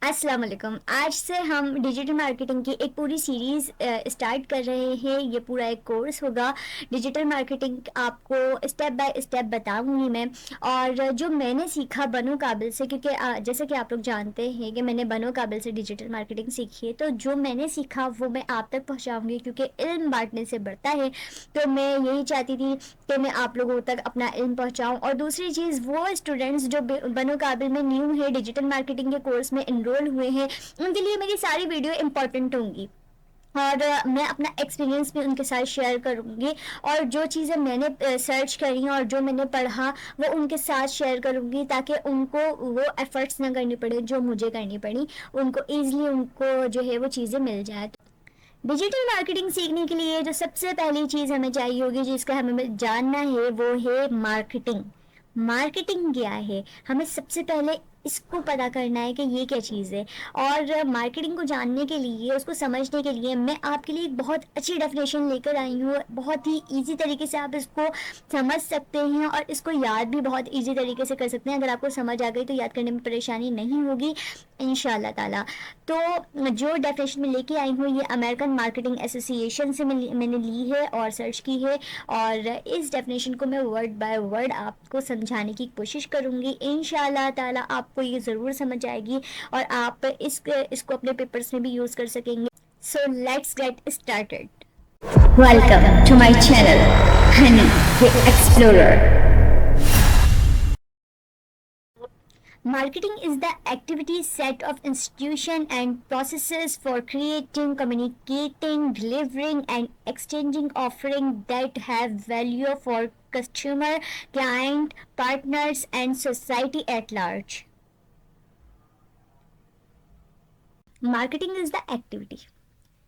अस्सलाम वालेकुम। आज से हम डिजिटल मार्केटिंग की एक पूरी सीरीज़ स्टार्ट कर रहे हैं। ये पूरा एक कोर्स होगा। डिजिटल मार्केटिंग आपको स्टेप बाय स्टेप बताऊंगी मैं। और जो मैंने सीखा बनो काबिल से, क्योंकि जैसे कि आप लोग जानते हैं कि मैंने बनो काबिल से डिजिटल मार्केटिंग सीखी है, तो जो मैंने सीखा वो मैं आप तक पहुंचाऊंगी, क्योंकि इल्म बांटने से बढ़ता है। तो मैं यही चाहती थी कि मैं आप लोगों तक अपना इल्म पहुंचाऊं। और दूसरी चीज़, वो स्टूडेंट्स जो बनो काबिल में न्यू है, डिजिटल मार्केटिंग के कोर्स में इनरोल हुए हैं, उनके लिए मेरी सारी वीडियो इंपॉर्टेंट होंगी। और मैं अपना एक्सपीरियंस भी उनके साथ शेयर करूँगी। और जो चीज़ें मैंने सर्च करी और जो मैंने पढ़ा वो उनके साथ शेयर करूँगी, ताकि उनको वो एफ़र्ट्स ना करनी पड़े जो मुझे करनी पड़ी। उनको ईज़िली उनको जो है वो चीज़ें मिल जाए। डिजिटल मार्केटिंग सीखने के लिए जो सबसे पहली चीज़ हमें चाहिए होगी, जिसका हमें जानना है, वो है मार्केटिंग। मार्केटिंग क्या है, हमें सबसे पहले इसको पता करना है कि ये क्या चीज़ है। और मार्केटिंग को जानने के लिए, उसको समझने के लिए मैं आपके लिए एक बहुत अच्छी डेफिनेशन लेकर आई हूँ। बहुत ही इजी तरीके से आप इसको समझ सकते हैं और इसको याद भी बहुत इजी तरीके से कर सकते हैं। अगर आपको समझ आ गई तो याद करने में परेशानी नहीं होगी इंशाल्लाह ताला। तो जो डेफिनेशन में लेके आई हूँ, ये अमेरिकन मार्केटिंग एसोसिएशन से मैंने ली है और सर्च की है। और इस डेफिनेशन को मैं वर्ड बाय वर्ड आपको समझाने की कोशिश करूँगी। इंशाल्लाह ताला आपको ये ज़रूर समझ आएगी और आप इसको अपने पेपर्स में भी यूज़ कर सकेंगे। So let's get started. Welcome to my channel Honey the Explorer. Marketing is the activity set of institution and processes for creating, communicating, delivering, and exchanging offerings that have value for customer, client, partners, and society at large. Marketing is the activity.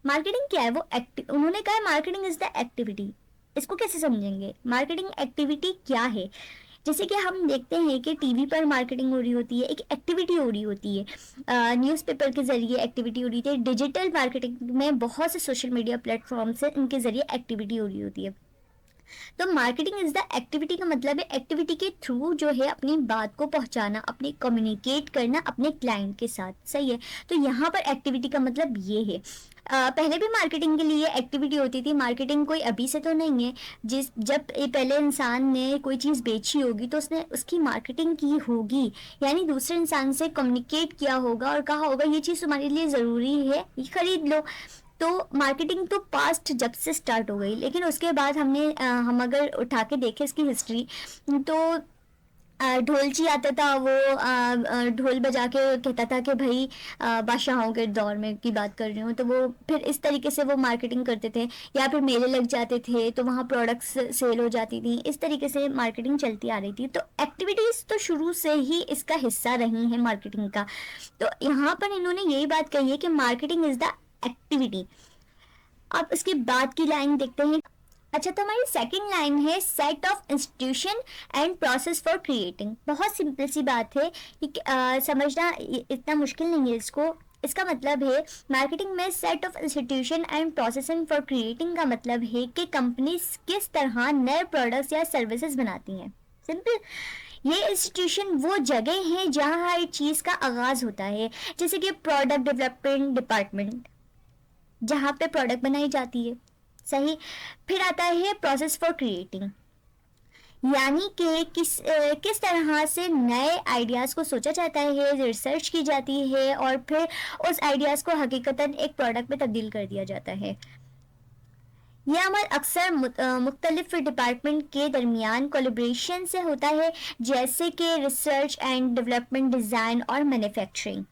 Marketing क्या है? वो उन्होंने कहा है marketing is the activity. इसको कैसे समझेंगे? Marketing activity क्या है? जैसे कि हम देखते हैं कि टीवी पर मार्केटिंग हो रही होती है, एक एक्टिविटी हो रही होती है। न्यूज़पेपर के ज़रिए एक्टिविटी हो रही थी। डिजिटल मार्केटिंग में बहुत से सोशल मीडिया प्लेटफॉर्म से इनके ज़रिए एक्टिविटी हो रही होती है। तो मार्केटिंग इज द एक्टिविटी का मतलब है एक्टिविटी के थ्रू जो है अपनी बात को पहुंचाना, अपनी कम्युनिकेट करना अपने क्लाइंट के साथ। सही है। तो यहाँ पर एक्टिविटी का मतलब ये है। पहले भी मार्केटिंग के लिए एक्टिविटी होती थी। मार्केटिंग कोई अभी से तो नहीं है। जब पहले इंसान ने कोई चीज़ बेची होगी तो उसने उसकी मार्केटिंग की होगी, यानी दूसरे इंसान से कम्युनिकेट किया होगा और कहा होगा ये चीज़ तुम्हारे लिए ज़रूरी है, ये खरीद लो। तो मार्केटिंग तो पास्ट जब से स्टार्ट हो गई, लेकिन उसके बाद हम अगर उठा के देखें इसकी हिस्ट्री, तो ढोलची आता था, वो ढोल बजा के कहता था कि भाई बादशाहों के दौर में की बात कर रही हूँ, तो वो फिर इस तरीके से वो मार्केटिंग करते थे। या फिर मेले लग जाते थे तो वहाँ प्रोडक्ट्स सेल हो जाती थी। इस तरीके से मार्केटिंग चलती आ रही थी। तो एक्टिविटीज़ तो शुरू से ही इसका हिस्सा रही हैं मार्केटिंग का। तो यहाँ पर इन्होंने यही बात कही है कि मार्केटिंग इज़ द एक्टिविटी। अब इसके बाद की लाइन देखते हैं। अच्छा, तो हमारी सेकंड लाइन है set of institution and process for creating. बहुत सिंपल सी बात है, समझना इतना मुश्किल नहीं है इसको। इसका मतलब है मार्केटिंग में set of institution and processing for creating का मतलब है कि कंपनीज किस तरह नए प्रोडक्ट्स या सर्विसेज बनाती हैं। सिंपल। ये इंस्टीट्यूशन वो जगह है जहाँ हर चीज़ का आगाज़ होता है। जैसे कि प्रोडक्ट डेवलपमेंट डिपार्टमेंट, जहाँ पे प्रोडक्ट बनाई जाती है। सही। फिर आता है प्रोसेस फॉर क्रिएटिंग, यानी कि किस तरह से नए आइडियाज़ को सोचा जाता है, रिसर्च की जाती है और फिर उस आइडियाज़ को हकीकतन एक प्रोडक्ट में तब्दील कर दिया जाता है। यह अमल अक्सर मुख्तलिफ डिपार्टमेंट के दरमियान कोलैबोरेशन से होता है, जैसे कि रिसर्च एंड डेवलपमेंट, डिज़ाइन और मैन्युफैक्चरिंग।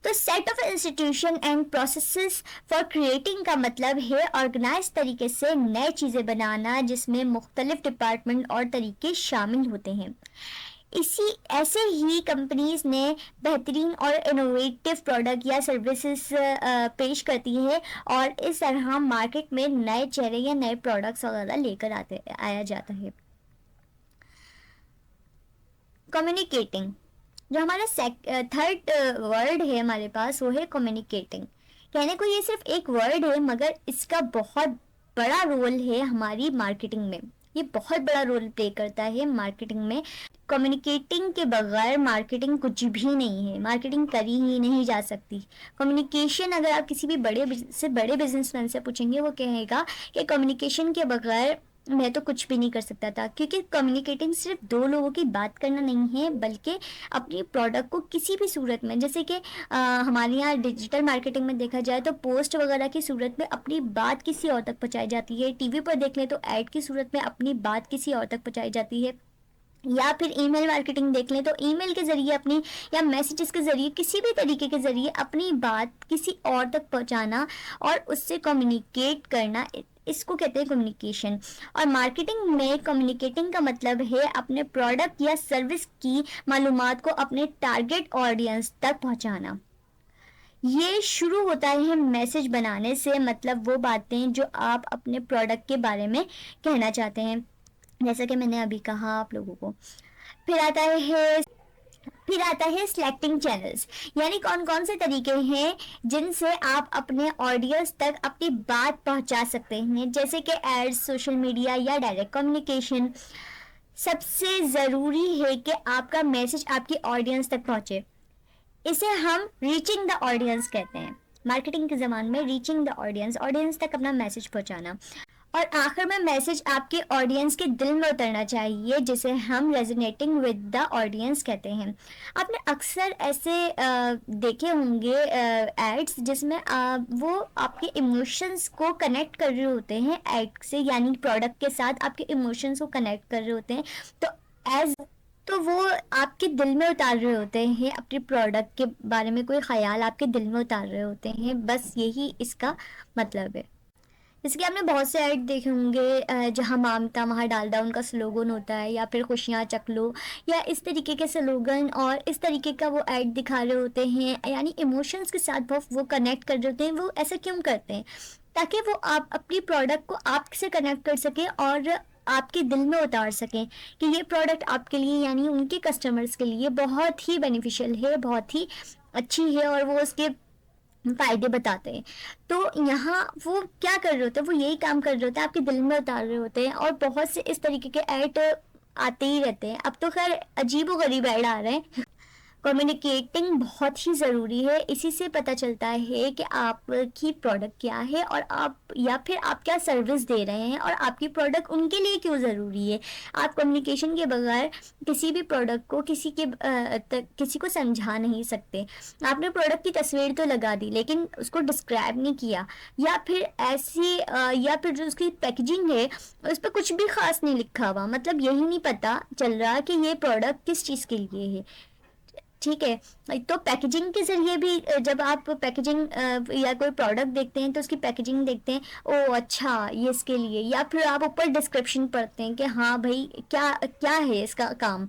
तो set of institution and processes for creating का मतलब है ऑर्गेनाइज तरीके से नए चीज़ें बनाना, जिसमें मुख्तलिफ डिपार्टमेंट और तरीके शामिल होते हैं। इसी ऐसे ही कंपनीज ने बेहतरीन और इनोवेटिव प्रोडक्ट या सर्विसेज पेश करती है और इस तरह मार्केट में नए चेहरे या नए प्रोडक्ट्स वगैरह लेकर आया जाता है। कम्युनिकेटिंग, जो हमारा थर्ड वर्ड है हमारे पास, वो है कम्युनिकेटिंग। कहने को ये सिर्फ एक वर्ड है, मगर इसका बहुत बड़ा रोल है हमारी मार्केटिंग में। ये बहुत बड़ा रोल प्ले करता है मार्केटिंग में। कम्युनिकेटिंग के बगैर मार्केटिंग कुछ भी नहीं है, मार्केटिंग करी ही नहीं जा सकती। कम्युनिकेशन, अगर आप किसी भी बड़े बिजनेसमैन से पूछेंगे, वो कहेगा कि कम्युनिकेशन के बगैर मैं तो कुछ भी नहीं कर सकता था, क्योंकि कम्युनिकेटिंग सिर्फ दो लोगों की बात करना नहीं है, बल्कि अपनी प्रोडक्ट को किसी भी सूरत में, जैसे कि हमारे यहाँ डिजिटल मार्केटिंग में देखा जाए तो पोस्ट वगैरह की सूरत में अपनी बात किसी और तक पहुँचाई जाती है। टीवी पर देख लें तो ऐड की सूरत में अपनी बात किसी और तक पहुँचाई जाती है, या फिर ईमेल मार्केटिंग देख लें तो ईमेल के ज़रिए अपनी, या मैसेजेस के ज़रिए, किसी भी तरीके के ज़रिए अपनी बात किसी और तक पहुंचाना और उससे कम्युनिकेट करना, इसको कहते हैं कम्युनिकेशन। और मार्केटिंग में कम्युनिकेटिंग का मतलब है अपने प्रोडक्ट या सर्विस की मालूमात को अपने टारगेट ऑडियंस तक पहुंचाना। ये शुरू होता है मैसेज बनाने से, मतलब वो बातें जो आप अपने प्रोडक्ट के बारे में कहना चाहते हैं, जैसा कि मैंने अभी कहा आप लोगों को। फिर आता है फिर आता है सिलेक्टिंग चैनल्स, यानी कौन कौन से तरीके हैं जिनसे आप अपने ऑडियंस तक अपनी बात पहुंचा सकते हैं, जैसे कि एड्स, सोशल मीडिया या डायरेक्ट कम्युनिकेशन। सबसे ज़रूरी है कि आपका मैसेज आपकी ऑडियंस तक पहुंचे, इसे हम रीचिंग द ऑडियंस कहते हैं। मार्केटिंग के ज़माने में रीचिंग द ऑडियंस तक अपना मैसेज पहुंचाना। और आखिर में मैसेज आपके ऑडियंस के दिल में उतरना चाहिए, जिसे हम रेजोनेटिंग विद द ऑडियंस कहते हैं। आपने अक्सर ऐसे देखे होंगे एड्स जिसमें वो आपके इमोशंस को कनेक्ट कर रहे होते हैं एड से, यानी प्रोडक्ट के साथ आपके इमोशंस को कनेक्ट कर रहे होते हैं। तो वो आपके दिल में उतार रहे होते हैं, अपने प्रोडक्ट के बारे में कोई ख्याल आपके दिल में उतार रहे होते हैं, बस यही इसका मतलब है। जैसे कि आपने बहुत से ऐड देखे होंगे जहाँ मामता वहाँ डालडा उनका स्लोगन होता है, या फिर खुशियाँ चख लो, या इस तरीके के स्लोगन और इस तरीके का वो ऐड दिखा रहे होते हैं, यानी इमोशंस के साथ वो कनेक्ट कर रहे होते हैं। वो ऐसा क्यों करते हैं? ताकि वो आप अपनी प्रोडक्ट को आपसे कनेक्ट कर सकें और आपके दिल में उतार सकें कि ये प्रोडक्ट आपके लिए, यानी उनके कस्टमर्स के लिए बहुत ही बेनिफिशियल है, बहुत ही अच्छी है, और वो उसके फायदे बताते हैं। तो यहाँ वो क्या कर रहे होते हैं, वो यही काम कर रहे होते हैं, आपके दिल में उतार रहे होते हैं। और बहुत से इस तरीके के ऐड आते ही रहते हैं। अब तो खैर अजीब व गरीब ऐड आ रहे हैं। कम्युनिकेटिंग बहुत ही ज़रूरी है, इसी से पता चलता है कि आपकी प्रोडक्ट क्या है, और आप, या फिर आप क्या सर्विस दे रहे हैं, और आपकी प्रोडक्ट उनके लिए क्यों ज़रूरी है। आप कम्युनिकेशन के बगैर किसी भी प्रोडक्ट को किसी को समझा नहीं सकते। आपने प्रोडक्ट की तस्वीर तो लगा दी, लेकिन उसको डिस्क्राइब नहीं किया, या फिर या फिर जो उसकी पैकेजिंग है उस पर कुछ भी ख़ास नहीं लिखा हुआ, मतलब यही नहीं पता चल रहा कि ये प्रोडक्ट किस चीज़ के लिए है। ठीक है, तो पैकेजिंग के जरिए भी, जब आप पैकेजिंग या कोई प्रोडक्ट देखते हैं तो उसकी पैकेजिंग देखते हैं, ओ अच्छा ये इसके लिए, या फिर आप ऊपर डिस्क्रिप्शन पढ़ते हैं कि हाँ भाई क्या क्या है इसका काम।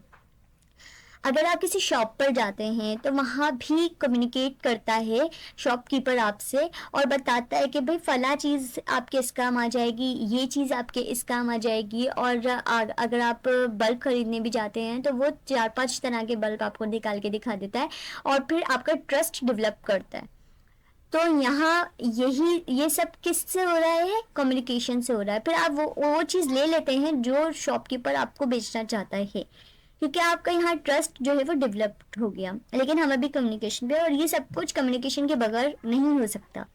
अगर आप किसी शॉप पर जाते हैं तो वहाँ भी कम्युनिकेट करता है शॉपकीपर आपसे, और बताता है कि भाई फला चीज़ आपके इस काम आ जाएगी, ये चीज़ आपके इस काम आ जाएगी। और अगर आप बल्ब खरीदने भी जाते हैं तो वो 4-5 तरह के बल्ब आपको निकाल के दिखा देता है, और फिर आपका ट्रस्ट डेवलप करता है। तो यहाँ ये सब किससे हो रहा है? कम्युनिकेशन से हो रहा है। फिर आप वो चीज़ ले लेते हैं जो शॉपकीपर आपको बेचना चाहता है, क्योंकि आपका यहाँ ट्रस्ट जो है वो डेवलप्ड हो गया। लेकिन हम अभी कम्युनिकेशन पे, और ये सब कुछ कम्युनिकेशन के बगैर नहीं हो सकता।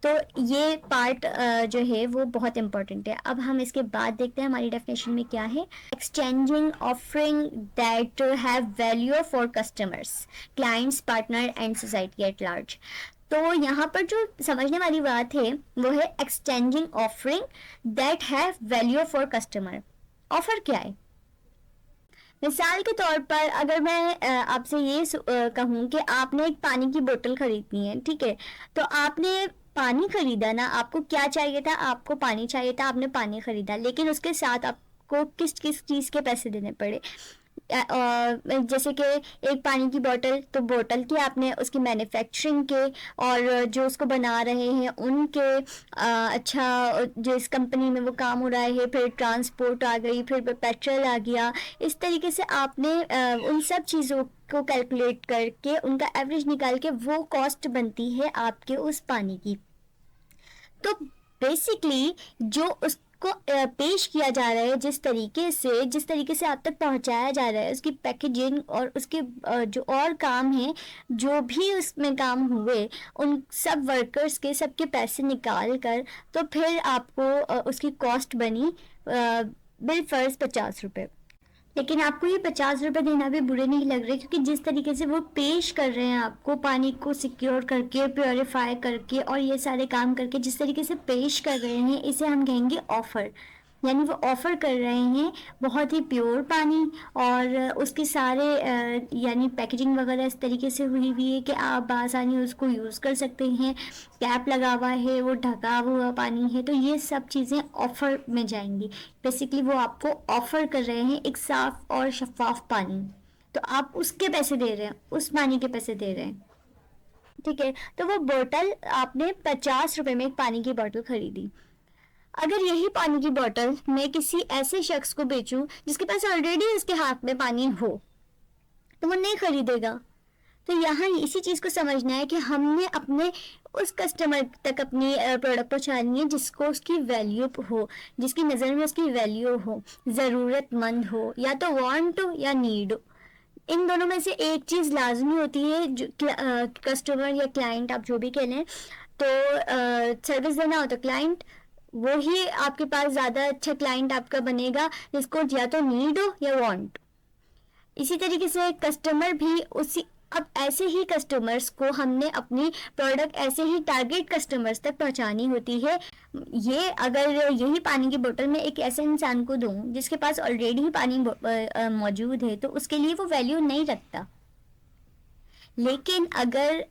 तो ये पार्ट जो है वो बहुत इंपॉर्टेंट है। अब हम इसके बाद देखते हैं हमारी डेफिनेशन में क्या है। Exchanging offering that have value for customers, clients, partner and society at large. तो यहाँ पर जो समझने वाली बात है वो है exchanging offering that have value for customer. Offer क्या है? मिसाल के तौर पर अगर मैं आपसे ये कहूँ कि आपने एक पानी की बोतल खरीदनी है, ठीक है, तो आपने पानी खरीदा ना, आपको क्या चाहिए था? आपको पानी चाहिए था, आपने पानी खरीदा, लेकिन उसके साथ आपको किस किस चीज़ के पैसे देने पड़े? जैसे कि एक पानी की बोतल, तो बोतल की आपने उसकी मैन्युफैक्चरिंग के, और जो उसको बना रहे हैं उनके, अच्छा जो इस कंपनी में वो काम हो रहा है, फिर ट्रांसपोर्ट आ गई, फिर पेट्रोल आ गया। इस तरीके से आपने उन सब चीज़ों को कैलकुलेट करके उनका एवरेज निकाल के वो कॉस्ट बनती है आपके उस पानी की। तो बेसिकली जो आपको पेश किया जा रहा है, जिस तरीके से आप तक पहुंचाया जा रहा है, उसकी पैकेजिंग और उसके जो और काम है, जो भी उसमें काम हुए, उन सब वर्कर्स के सबके पैसे निकाल कर तो फिर आपको उसकी कॉस्ट बनी बिल फर्ज 50 रुपये। लेकिन आपको ये 50 रुपये देना भी बुरे नहीं लग रहे, क्योंकि जिस तरीके से वो पेश कर रहे हैं आपको, पानी को सिक्योर करके, प्योरीफाई करके और ये सारे काम करके जिस तरीके से पेश कर रहे हैं, इसे हम कहेंगे ऑफ़र। यानी वो ऑफ़र कर रहे हैं बहुत ही प्योर पानी, और उसके सारे यानी पैकेजिंग वगैरह इस तरीके से हुई हुई है कि आप बआसानी उसको यूज़ कर सकते हैं, कैप लगा हुआ है, वो ढका हुआ पानी है, तो ये सब चीज़ें ऑफ़र में जाएंगी। बेसिकली वो आपको ऑफ़र कर रहे हैं एक साफ़ और शफाफ पानी, तो आप उसके पैसे दे रहे हैं, उस पानी के पैसे दे रहे हैं। ठीक है, तो वो बोतल आपने 50 रुपये में एक पानी की बोतल खरीदी। अगर यही पानी की बोतल मैं किसी ऐसे शख्स को बेचूं जिसके पास ऑलरेडी उसके हाथ में पानी हो, तो वो नहीं खरीदेगा। तो यहाँ इसी चीज़ को समझना है कि हमने अपने उस कस्टमर तक अपनी प्रोडक्ट पहुँचानी है जिसको उसकी वैल्यू हो, जिसकी नज़र में उसकी वैल्यू हो, ज़रूरतमंद हो, या तो वांट हो या नीड हो। इन दोनों में से एक चीज़ लाजमी होती है, जो कस्टमर या क्लाइंट आप जो भी कह लें, तो सर्विस देना हो तो क्लाइंट वो ही आपके पास ज़्यादा अच्छा क्लाइंट आपका बनेगा जिसको या तो नीड हो या वांट। इसी तरीके से कस्टमर भी उसी, अब ऐसे ही कस्टमर्स को हमने अपनी प्रोडक्ट ऐसे ही टारगेट कस्टमर्स तक पहुंचानी होती है। ये अगर यही पानी की बोतल में एक ऐसे इंसान को दूं जिसके पास ऑलरेडी ही पानी मौजूद है, तो उसके लिए वो वैल्यू नहीं रखता। लेकिन अगर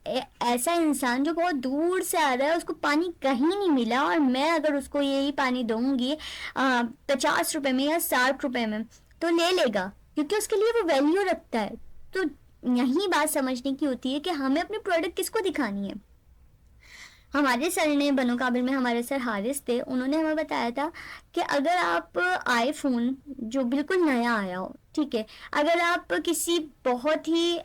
ऐसा इंसान जो बहुत दूर से आ रहा है, उसको पानी कहीं नहीं मिला, और मैं अगर उसको यही पानी दूंगी 50 रुपये में या 60 रुपये में, तो ले लेगा, क्योंकि उसके लिए वो वैल्यू रखता है। तो यही बात समझने की होती है कि हमें अपनी प्रोडक्ट किसको दिखानी है। हमारे सर ने बनोकाबिल में, हमारे सर हारिस थे, उन्होंने हमें बताया था कि अगर आप आईफोन जो बिल्कुल नया आया हो, ठीक है, अगर आप किसी बहुत ही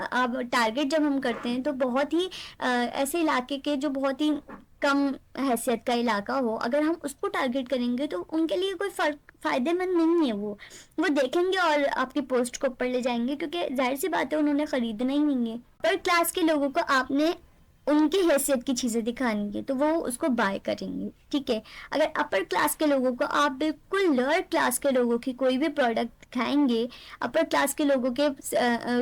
अब टारगेट जब हम करते हैं तो बहुत ही ऐसे इलाके के जो बहुत ही कम हैसियत का इलाका हो, अगर हम उसको टारगेट करेंगे तो उनके लिए कोई फ़ायदेमंद नहीं है। वो देखेंगे और आपकी पोस्ट को ऊपर ले जाएंगे, क्योंकि जाहिर सी बात है उन्होंने ख़रीदना ही नहीं है। पर क्लास के लोगों को आपने उनकी हैसियत की चीज़ें दिखानी है तो वो उसको बाय करेंगे। ठीक है, अगर अपर क्लास के लोगों को आप बिल्कुल लोअर क्लास के लोगों की कोई भी प्रोडक्ट दिखाएंगे, अपर क्लास के लोगों के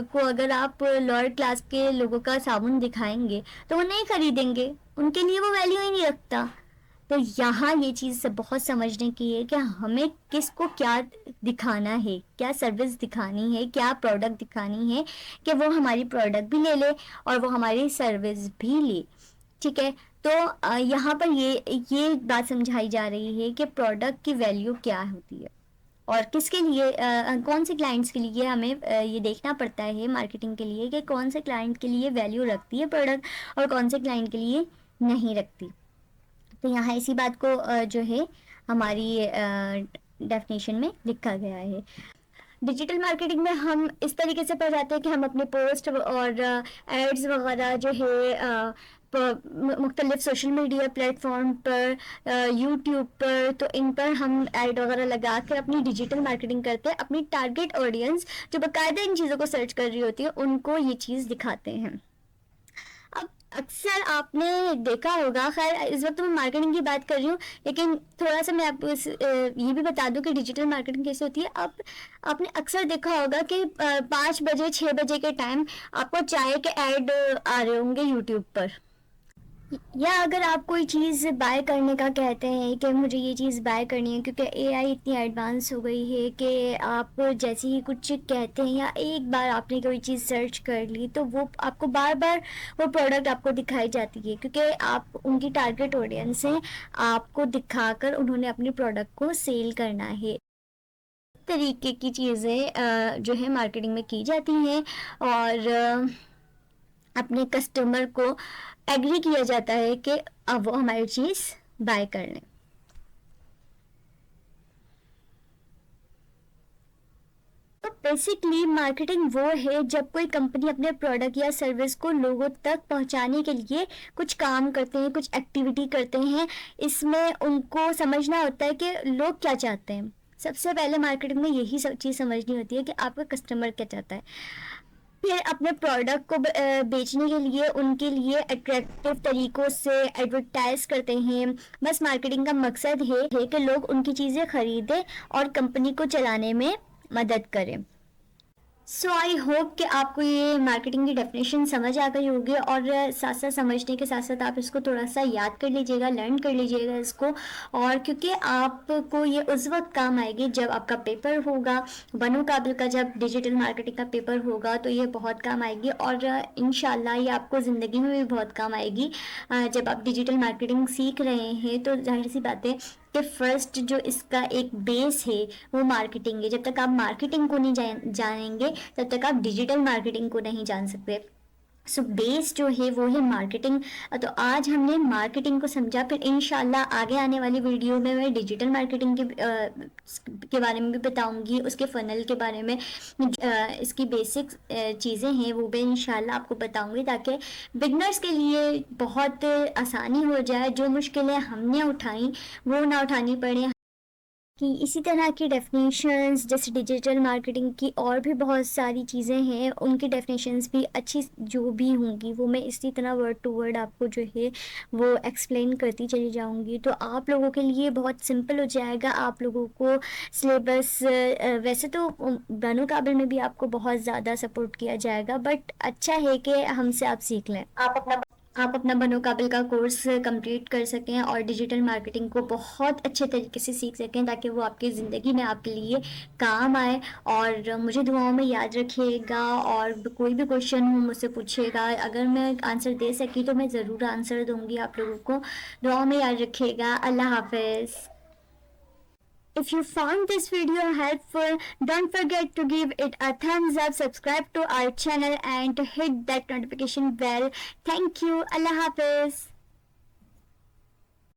को अगर आप लोअर क्लास के लोगों का साबुन दिखाएंगे तो वो नहीं खरीदेंगे, उनके लिए वो वैल्यू ही नहीं रखता। तो यहाँ ये चीज़ से बहुत समझने की है कि हमें किसको क्या दिखाना है, क्या सर्विस दिखानी है, क्या प्रोडक्ट दिखानी है, कि वो हमारी प्रोडक्ट भी ले ले और वो हमारी सर्विस भी ले। ठीक है, तो यहाँ पर ये बात समझाई जा रही है कि प्रोडक्ट की वैल्यू क्या होती है और किसके लिए, कौन से क्लाइंट्स के लिए हमें ये देखना पड़ता है मार्केटिंग के लिए कि कौन से क्लाइंट के लिए वैल्यू रखती है प्रोडक्ट और कौन से क्लाइंट के लिए नहीं रखती। तो यहाँ इसी बात को जो है हमारी डेफिनेशन में लिखा गया है। डिजिटल मार्केटिंग में हम इस तरीके से पढ़ाते हैं कि हम अपने पोस्ट और एड्स वगैरह जो है मुख्तलिफ सोशल मीडिया प्लेटफॉर्म पर, यूट्यूब पर, तो इन पर हम ऐड वगैरह लगा कर अपनी डिजिटल मार्केटिंग करते हैं। अपनी टारगेट ऑडियंस जो बाकायदा इन चीज़ों को सर्च कर रही होती है उनको ये चीज़ दिखाते हैं। अब अक्सर आपने देखा होगा, खैर इस वक्त मैं मार्केटिंग की बात कर रही हूँ, लेकिन थोड़ा सा मैं आपको ये भी बता दूं कि डिजिटल मार्केटिंग कैसे होती है। अब आपने अक्सर देखा होगा कि 5 बजे 6 बजे के टाइम आपको चाय के ऐड आ रहे होंगे यूट्यूब पर, या अगर आप कोई चीज़ बाय करने का कहते हैं कि मुझे ये चीज़ बाय करनी है, क्योंकि एआई इतनी एडवांस हो गई है कि आप जैसे ही कुछ कहते हैं या एक बार आपने कोई चीज़ सर्च कर ली तो वो आपको बार बार वो प्रोडक्ट आपको दिखाई जाती है, क्योंकि आप उनकी टारगेट ऑडियंस हैं, आपको दिखाकर उन्होंने अपनी प्रोडक्ट को सेल करना है। तरीके की चीज़ें जो है मार्केटिंग में की जाती हैं और अपने कस्टमर को एग्री किया जाता है कि अब वो हमारी चीज़ बाय कर लें। तो बेसिकली मार्केटिंग वो है जब कोई कंपनी अपने प्रोडक्ट या सर्विस को लोगों तक पहुंचाने के लिए कुछ काम करते हैं, कुछ एक्टिविटी करते हैं। इसमें उनको समझना होता है कि लोग क्या चाहते हैं। सबसे पहले मार्केटिंग में यही सब चीज़ समझनी होती है कि आपका कस्टमर क्या चाहता है। फिर अपने प्रोडक्ट को बेचने के लिए उनके लिए अट्रैक्टिव तरीक़ों से एडवर्टाइज करते हैं। बस मार्केटिंग का मकसद है कि लोग उनकी चीज़ें खरीदें और कंपनी को चलाने में मदद करें। सो आई होप कि आपको ये मार्केटिंग की डेफिनेशन समझ आ गई होगी, और साथ साथ समझने के साथ साथ आप इसको थोड़ा सा याद कर लीजिएगा, लर्न कर लीजिएगा इसको। और क्योंकि आपको ये उस वक्त काम आएगी जब आपका पेपर होगा, बनो काबिल का जब डिजिटल मार्केटिंग का पेपर होगा तो ये बहुत काम आएगी। और इंशाल्लाह ये आपको ज़िंदगी में भी बहुत काम आएगी। जब आप डिजिटल मार्केटिंग सीख रहे हैं तो जाहिर सी बात है कि फर्स्ट जो इसका एक बेस है वो मार्केटिंग है। जब तक आप मार्केटिंग को नहीं जानेंगे तब तक आप डिजिटल मार्केटिंग को नहीं जान सकते। सो बेस जो है वो है मार्केटिंग। तो आज हमने मार्केटिंग को समझा, फिर इंशाल्लाह आगे आने वाली वीडियो में मैं डिजिटल मार्केटिंग के बारे में भी बताऊंगी, उसके फ़नल के बारे में, इसकी बेसिक चीज़ें हैं वो भी इंशाल्लाह आपको बताऊंगी, ताकि बिगनर्स के लिए बहुत आसानी हो जाए, जो मुश्किलें हमने उठाई वो ना उठानी पड़े। कि इसी तरह की डेफिनेशंस जैसे डिजिटल मार्केटिंग की और भी बहुत सारी चीज़ें हैं, उनकी डेफिनेशंस भी अच्छी जो भी होंगी वो मैं इसी तरह वर्ड टू वर्ड आपको जो है वो एक्सप्लेन करती चली जाऊंगी। तो आप लोगों के लिए बहुत सिंपल हो जाएगा। आप लोगों को सिलेबस वैसे तो बनो काबिल में भी आपको बहुत ज़्यादा सपोर्ट किया जाएगा, बट अच्छा है कि हमसे आप सीख लें, आप अपना बनो काबिल का कोर्स कंप्लीट कर सकें और डिजिटल मार्केटिंग को बहुत अच्छे तरीके से सीख सकें, ताकि वो आपकी ज़िंदगी में आपके लिए काम आए। और मुझे दुआओं में याद रखिएगा, और कोई भी क्वेश्चन हो मुझसे पूछिएगा, अगर मैं आंसर दे सकी तो मैं ज़रूर आंसर दूंगी आप लोगों को। दुआओं में याद रखिएगा। अल्लाह हाफिज़। If you found this video helpful, don't forget to give it a thumbs up, subscribe to our channel and hit that notification bell. Thank you. Allah Hafiz.